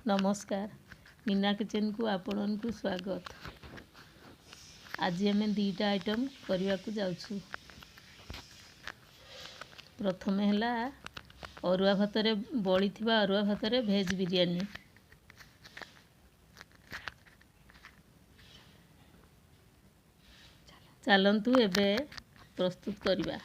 नमस्कार मीना किचन को आपण को स्वागत। आज आम दीटा आइटम करने को जाऊँ। प्रथम है अरुआ भात बड़ी अरुआ भात भेज बिरियानी। चलतु एबे प्रस्तुत करवा।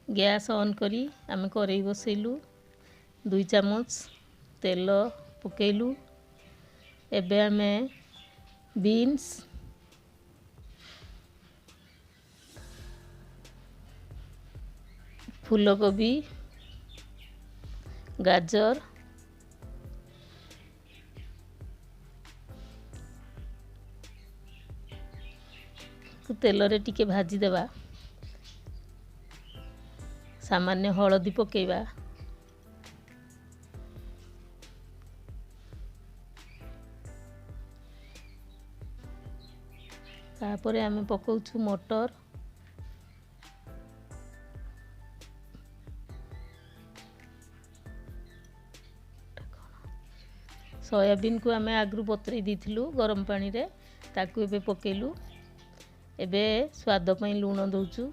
गैस ऑन करी आम करेई बसैलु 2 चामच तेल पकेलु। एबे आमे बीन्स फूलकोबी गाजर को तेल रे टिके भाजी देवा। सामान्य हलदी पकेवा। तापरे आमे पकाउछु मटर सोयाबीन को आमे आगु बतरे दीथिलु गरम पानी रे ताकू एबे पकेलु। एबे स्वाद पई लूण दउछु।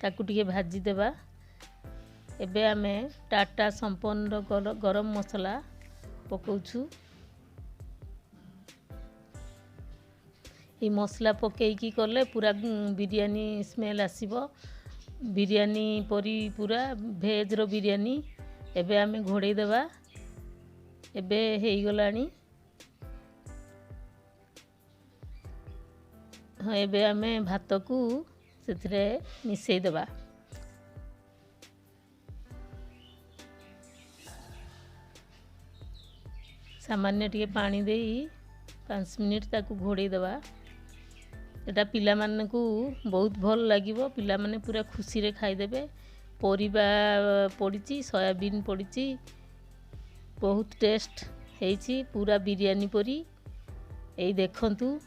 ताकू टिके भाजी देवा। एबे आमे टाटा संपन्न गरम मसला पकाउछु। ये मसला पकेकी कले पूरा बिरयानी स्मेल आसीबो। बिरयानी परी पूरा भेज रो बिरयानी। एबे आमे घोड़े देवा। एबे हेई गलानी। हाँ एबे आमे भात को सेथरे मिसई देवा। सामान्य टिके पानी देई 5 मिनिट ताकू घोड़े देवा। एटा पिला माने को बहुत भल लागिवो। पिला माने पूरा खुशी रे खाई देबे। परिबा पड़ीची सोयाबीन पड़ीची बहुत टेस्ट हेची पूरा बिरयानी परी। एई देखंतु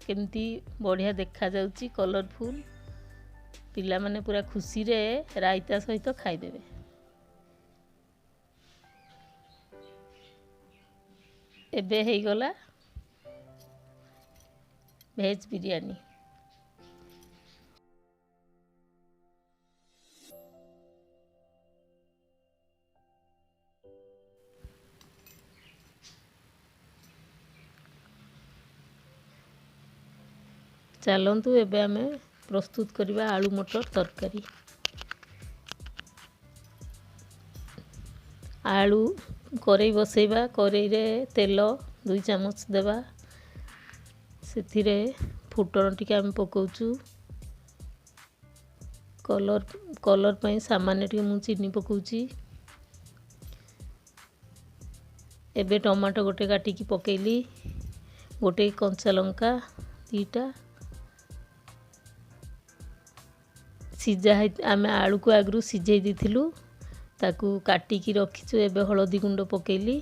केमती बढ़िया देखा जाउची कलरफुल। पिला माने पूरा खुशी रे रायता सहित खाई देबे। एबे हेई गला भेज बिरयानी। चलतु एबे आमे प्रस्तुत करवा आलू मटर तरकारी। आलू करेई बसैबा। करेई रे तेल 2 चामच देवा। सेथिरे फुटण टिके आमे पकाउछु। कलर पई सामान्य टिके मु चीनी पकाउची। एबे टमाटो गोटे काटिकी पकेली। गोटे कंचा लंका 2टा सिजा आमे आलू को आगु सिझे दीथिलु ताकू काटिकी रखीचु। एबे हलदी गुंड पकेली।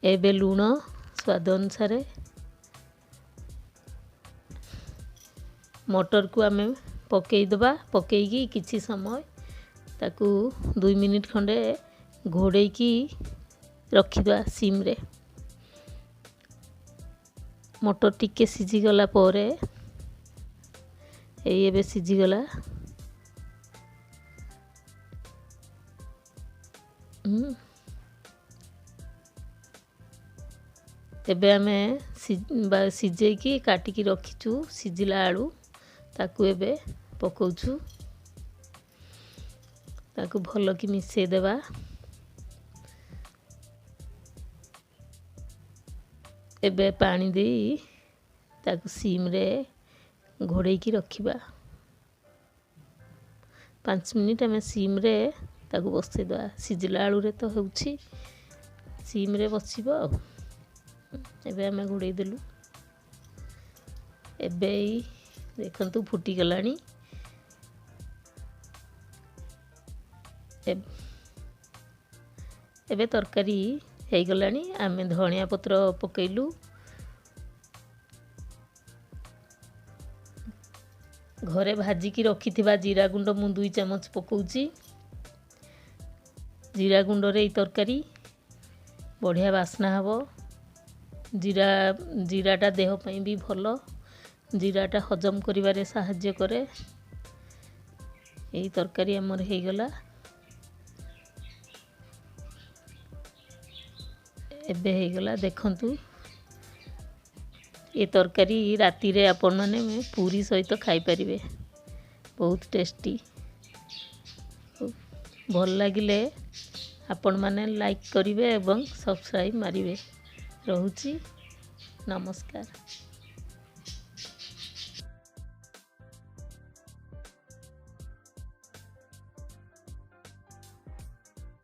एबे लूण स्वाद अनुसार। मटर को आमे पकेई दबा। पकेईकी किछि समय ताकू 2 मिनिट खंडे घोड़े की रखिदवा सिम रे। मटर टिके सिझी गला परे एबे सिझी गला। एबे आमे सिझे की काटिकी रखीचु सिझिला आलू ताकू एबे पकाउछु। ताकू भल की मिसई देवा। एबे पानी देई ताकू सिम रे घोड़े की रखिबा। 5 मिनिट आमे सिम रे ताकू बसई दवा। सिझिला आलू रे तो होउछि सिम रे बसिबो। एबे आमे घोड़े देलु। एबे देखंतु फुटी गलानी। ଏବେ ତରକାରୀ ହେଇଗଲାଣି। ଆମେ ଧନିଆ ପତ୍ର ପକେଇଲୁ, ଘରେ ଭାଜିକି ରଖିଥିବା ଜିରା ଗୁଣ୍ଡ ମୁଁ 2 ଚାମଚ ପକାଉଛି। ଜିରା ଗୁଣ୍ଡରେ ଏଇ ତରକାରୀ ବଢ଼ିଆ ବାସ୍ନା ହେବ। ଜିରାଟା ଦେହ ପାଇଁ ବି ଭଲ, ଜିରାଟା ହଜମ କରିବାରେ ସାହାଯ୍ୟ କରେ। ଏଇ ତରକାରୀ ଆମର ହେଇଗଲା। ଏବେ ହେଇଗଲା, ଦେଖନ୍ତୁ। ଏ ତରକାରୀ ରାତିରେ ଆପଣମାନେ ପୁରୀ ସହିତ ଖାଇପାରିବେ, ବହୁତ ଟେଷ୍ଟି। ଭଲ ଲାଗିଲେ ଆପଣମାନେ ଲାଇକ୍ କରିବେ ଏବଂ ସବସ୍କ୍ରାଇବ୍ ମାରିବେ। ରହୁଛି, ନମସ୍କାର।